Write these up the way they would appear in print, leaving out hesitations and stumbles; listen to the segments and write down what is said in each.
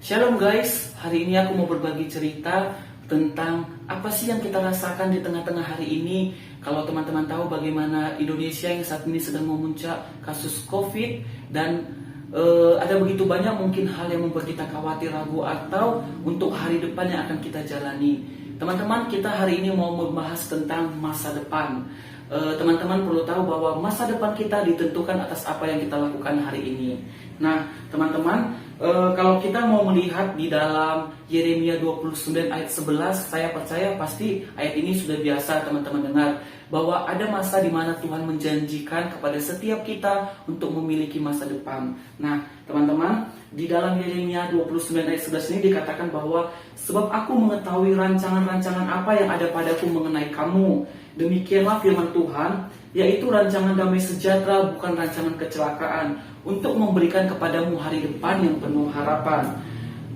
Shalom guys, hari ini aku mau berbagi cerita tentang apa sih yang kita rasakan di tengah-tengah hari ini. Kalau teman-teman tahu bagaimana Indonesia yang saat ini sedang memuncak kasus COVID dan ada begitu banyak mungkin hal yang membuat kita khawatir, ragu atau untuk hari depan yang akan kita jalani. Teman-teman, kita hari ini mau membahas tentang masa depan. Teman-teman perlu tahu bahwa masa depan kita ditentukan atas apa yang kita lakukan hari ini. Nah, teman-teman, kalau kita mau melihat di dalam Yeremia 29 ayat 11, saya percaya pasti ayat ini sudah biasa teman-teman dengar, bahwa ada masa di mana Tuhan menjanjikan kepada setiap kita untuk memiliki masa depan. Nah, teman-teman, di dalam Yeremia 29 ayat 11 ini dikatakan bahwa sebab aku mengetahui rancangan-rancangan apa yang ada padaku mengenai kamu. Demikianlah firman Tuhan, yaitu rancangan damai sejahtera, bukan rancangan kecelakaan, untuk memberikan kepadamu hari depan yang penuh harapan.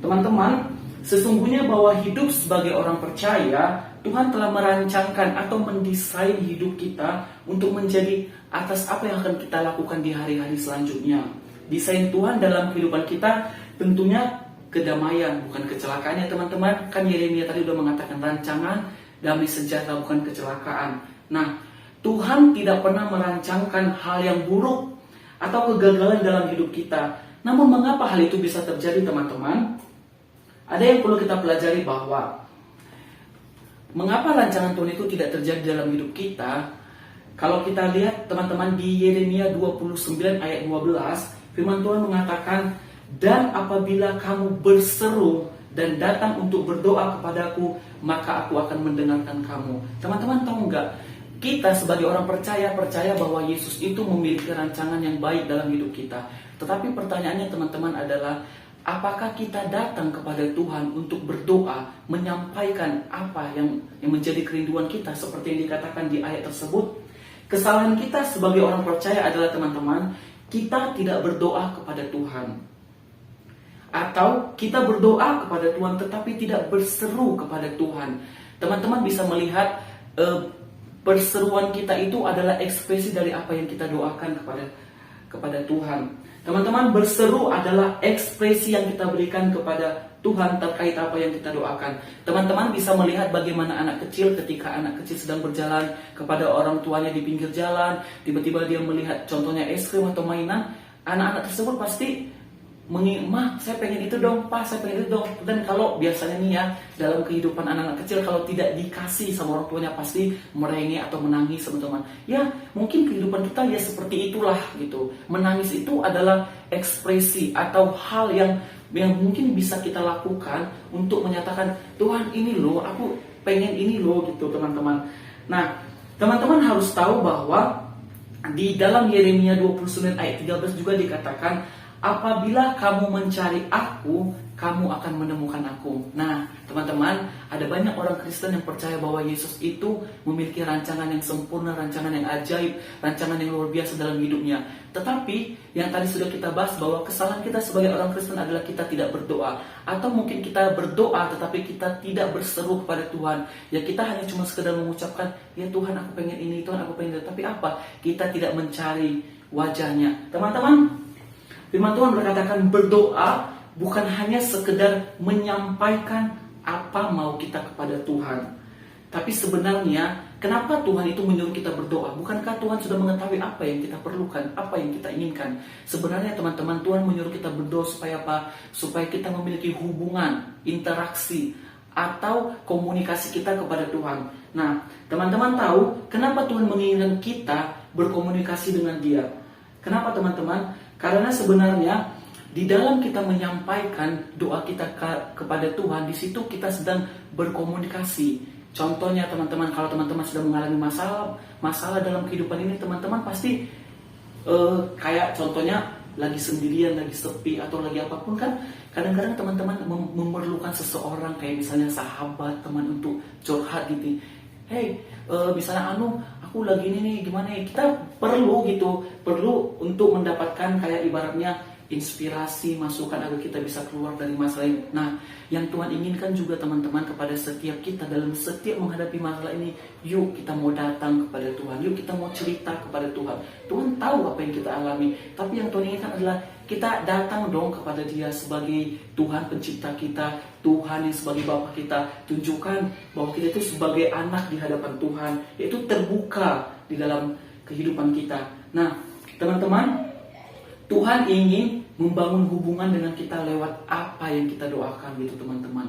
Teman-teman, sesungguhnya bahwa hidup sebagai orang percaya, Tuhan telah merancangkan atau mendesain hidup kita untuk menjadi atas apa yang akan kita lakukan di hari-hari selanjutnya. Desain Tuhan dalam kehidupan kita tentunya kedamaian, bukan kecelakaan ya teman-teman. Kan Yeremia tadi sudah mengatakan rancangan damai sejahtera, bukan kecelakaan. Nah, Tuhan tidak pernah merancangkan hal yang buruk atau kegagalan dalam hidup kita. Namun mengapa hal itu bisa terjadi teman-teman? Ada yang perlu kita pelajari bahwa mengapa rancangan Tuhan itu tidak terjadi dalam hidup kita. Kalau kita lihat teman-teman di Yeremia 29 ayat 12, firman Tuhan mengatakan, dan apabila kamu berseru dan datang untuk berdoa kepadaku, maka aku akan mendengarkan kamu. Teman-teman tahu nggak? Kita sebagai orang percaya bahwa Yesus itu memiliki rancangan yang baik dalam hidup kita. Tetapi pertanyaannya teman-teman adalah, apakah kita datang kepada Tuhan untuk berdoa, menyampaikan apa yang menjadi kerinduan kita seperti yang dikatakan di ayat tersebut? Kesalahan kita sebagai orang percaya adalah teman-teman, kita tidak berdoa kepada Tuhan. Atau kita berdoa kepada Tuhan tetapi tidak berseru kepada Tuhan. Teman-teman bisa melihat perseruan kita itu adalah ekspresi dari apa yang kita doakan kepada Tuhan. Teman-teman, berseru adalah ekspresi yang kita berikan kepada Tuhan terkait apa yang kita doakan. Teman-teman bisa melihat bagaimana anak kecil ketika anak kecil sedang berjalan kepada orang tuanya di pinggir jalan, tiba-tiba dia melihat contohnya es krim atau mainan, anak-anak tersebut pasti Ma, saya pengen itu dong, Pa, saya pengen itu dong. Dan kalau biasanya nih ya, dalam kehidupan anak-anak kecil, kalau tidak dikasih sama orang tuanya pasti merengek atau menangis teman-teman. Ya, mungkin kehidupan kita ya seperti itulah gitu. Menangis itu adalah ekspresi atau hal yang mungkin bisa kita lakukan untuk menyatakan, Tuhan ini loh, aku pengen ini loh gitu teman-teman. Nah, teman-teman harus tahu bahwa di dalam Yeremia 29 ayat 13 juga dikatakan, apabila kamu mencari aku, kamu akan menemukan aku. Nah, teman-teman, ada banyak orang Kristen yang percaya bahwa Yesus itu memiliki rancangan yang sempurna, rancangan yang ajaib, rancangan yang luar biasa dalam hidupnya. Tetapi, yang tadi sudah kita bahas bahwa kesalahan kita sebagai orang Kristen adalah kita tidak berdoa. Atau mungkin kita berdoa tetapi kita tidak berseru kepada Tuhan. Ya kita hanya cuma sekedar mengucapkan, ya Tuhan aku pengen ini, Tuhan aku pengen itu. Tapi apa? Kita tidak mencari wajahnya. Teman-teman, firman Tuhan berkatakan berdoa bukan hanya sekedar menyampaikan apa mau kita kepada Tuhan. Tapi sebenarnya kenapa Tuhan itu menyuruh kita berdoa? Bukankah Tuhan sudah mengetahui apa yang kita perlukan, apa yang kita inginkan? Sebenarnya teman-teman, Tuhan menyuruh kita berdoa supaya apa? Supaya kita memiliki hubungan, interaksi, atau komunikasi kita kepada Tuhan. Nah, teman-teman tahu kenapa Tuhan menginginkan kita berkomunikasi dengan Dia? Kenapa teman-teman? Karena sebenarnya di dalam kita menyampaikan doa kita kepada Tuhan, di situ kita sedang berkomunikasi. Contohnya teman-teman, kalau teman-teman sedang mengalami masalah dalam kehidupan ini, teman-teman pasti kayak contohnya lagi sendirian, lagi sepi atau lagi apapun kan, kadang-kadang teman-teman memerlukan seseorang kayak misalnya sahabat, teman untuk curhat gitu. Hey, misalnya aku lagi ini nih, gimana ya? Kita perlu untuk mendapatkan kayak ibaratnya inspirasi, masukan agar kita bisa keluar dari masalah ini. Nah, yang Tuhan inginkan juga teman-teman kepada setiap kita dalam setiap menghadapi masalah ini, yuk kita mau datang kepada Tuhan, yuk kita mau cerita kepada Tuhan. Tuhan tahu apa yang kita alami, tapi yang Tuhan inginkan adalah kita datang dong kepada Dia sebagai Tuhan pencipta kita, Tuhan yang sebagai Bapa kita. Tunjukkan bahwa kita itu sebagai anak di hadapan Tuhan, yaitu terbuka di dalam kehidupan kita. Nah, teman-teman, Tuhan ingin membangun hubungan dengan kita lewat apa yang kita doakan gitu teman-teman.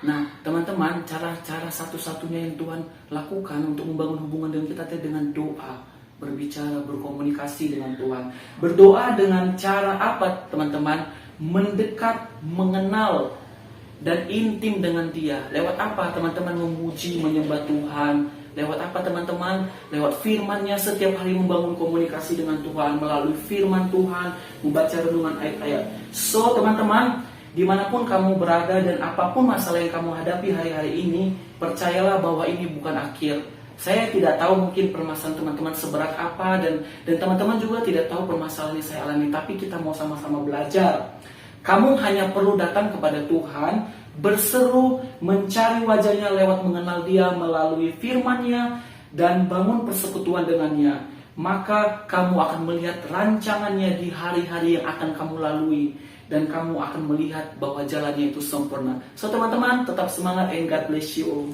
Nah, teman-teman, cara satu-satunya yang Tuhan lakukan untuk membangun hubungan dengan kita adalah dengan doa. Berbicara, berkomunikasi dengan Tuhan. Berdoa dengan cara apa teman-teman? Mendekat, mengenal, dan intim dengan Dia. Lewat apa teman-teman? Memuji, menyembah Tuhan. Lewat apa teman-teman? Lewat firman-Nya, setiap hari membangun komunikasi dengan Tuhan. Melalui firman Tuhan, membaca renungan ayat-ayat. So teman-teman, dimanapun kamu berada dan apapun masalah yang kamu hadapi hari-hari ini, percayalah bahwa ini bukan akhir. Saya tidak tahu mungkin permasalahan teman-teman seberat apa, dan teman-teman juga tidak tahu permasalahan yang saya alami, tapi kita mau sama-sama belajar. Kamu hanya perlu datang kepada Tuhan, berseru, mencari wajahnya lewat mengenal Dia melalui firman-Nya, dan bangun persekutuan dengannya. Maka kamu akan melihat rancangannya di hari-hari yang akan kamu lalui, dan kamu akan melihat bahwa jalannya itu sempurna. So teman-teman, tetap semangat and God bless you all.